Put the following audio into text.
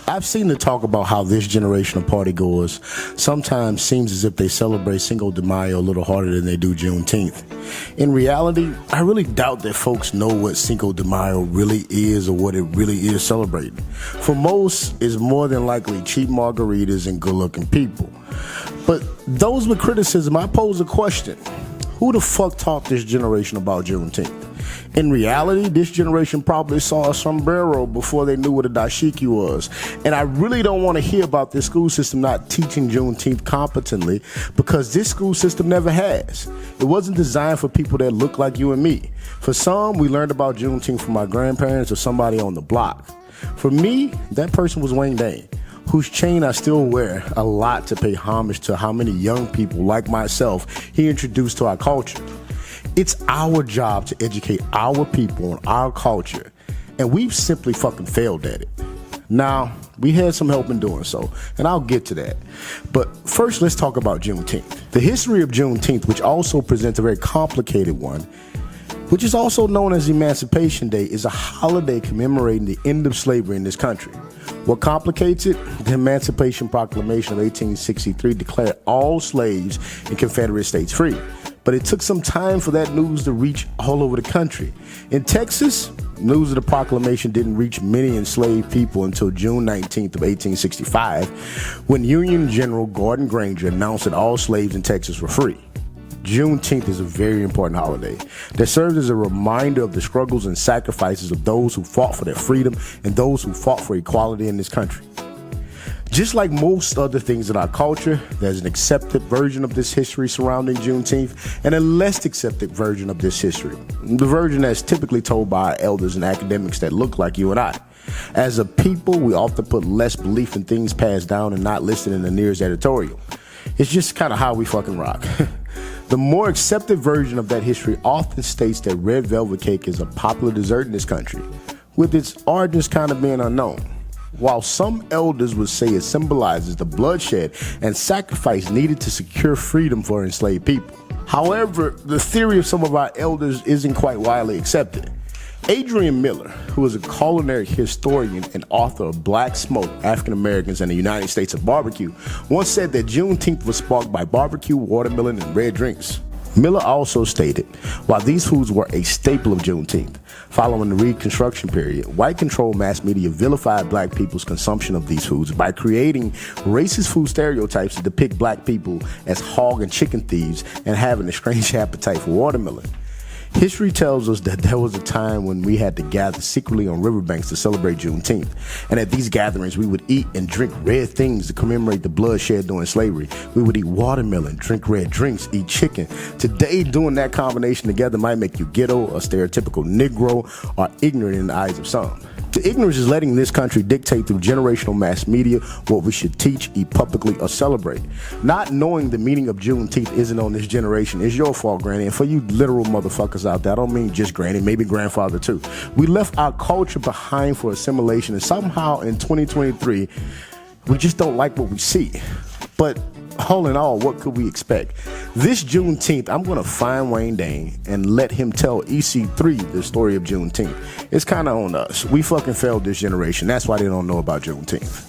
I've seen the talk about how this generation of partygoers sometimes seems as if they celebrate Cinco de Mayo a little harder than they do Juneteenth. In reality, I really doubt that folks know what Cinco de Mayo really is or what it really is celebrating. For most, it's more than likely cheap margaritas and good-looking people. But those with criticism, I pose a question. Who the fuck taught this generation about Juneteenth? In reality, this generation probably saw a sombrero before they knew what a dashiki was. And I really don't want to hear about this school system not teaching Juneteenth competently, because this school system never has. It wasn't designed for people that look like you and me. For some, we learned about Juneteenth from our grandparents or somebody on the block. For me, that person was Wayne Dane, whose chain I still wear a lot to pay homage to how many young people like myself he introduced to our culture. It's our job to educate our people on our culture, and we've simply fucking failed at it. Now, we had some help in doing so, and I'll get to that. But first, let's talk about Juneteenth. The history of Juneteenth, which also presents a very complicated one, which is also known as Emancipation Day, is a holiday commemorating the end of slavery in this country. What complicates it? The Emancipation Proclamation of 1863 declared all slaves in Confederate states free. But it took some time for that news to reach all over the country. In Texas, news of the proclamation didn't reach many enslaved people until June 19th of 1865, when Union General Gordon Granger announced that all slaves in Texas were free. Juneteenth is a very important holiday that serves as a reminder of the struggles and sacrifices of those who fought for their freedom and those who fought for equality in this country. Just like most other things in our culture, there's an accepted version of this history surrounding Juneteenth and a less accepted version of this history. The version that's typically told by our elders and academics that look like you and I. As a people, we often put less belief in things passed down and not listed in the nearest editorial. It's just kind of how we fucking rock. The more accepted version of that history often states that red velvet cake is a popular dessert in this country, with its origins kind of being unknown. While some elders would say it symbolizes the bloodshed and sacrifice needed to secure freedom for enslaved people. However, the theory of some of our elders isn't quite widely accepted. Adrian Miller, who is a culinary historian and author of Black Smoke, African Americans and the United States of Barbecue, once said that Juneteenth was sparked by barbecue, watermelon, and red drinks. Miller also stated, while these foods were a staple of Juneteenth, following the Reconstruction period, white-controlled mass media vilified black people's consumption of these foods by creating racist food stereotypes to depict black people as hog and chicken thieves and having a strange appetite for watermelon. History tells us that there was a time when we had to gather secretly on riverbanks to celebrate Juneteenth, and at these gatherings we would eat and drink red things to commemorate the bloodshed during slavery. We would eat watermelon, drink red drinks, eat chicken. Today, doing that combination together might make you ghetto, a stereotypical Negro, or ignorant in the eyes of some. The ignorance is letting this country dictate through generational mass media what we should teach, eat publicly, or celebrate. Not knowing the meaning of Juneteenth isn't on this generation. It's your fault, Granny. And for you literal motherfuckers out there, I don't mean just Granny, maybe grandfather too. We left our culture behind for assimilation, and somehow in 2023, we just don't like what we see. But all in all, what could we expect? This Juneteenth, I'm going to find Wayne Dane and let him tell EC3 the story of Juneteenth. It's kind of on us. We fucking failed this generation. That's why they don't know about Juneteenth.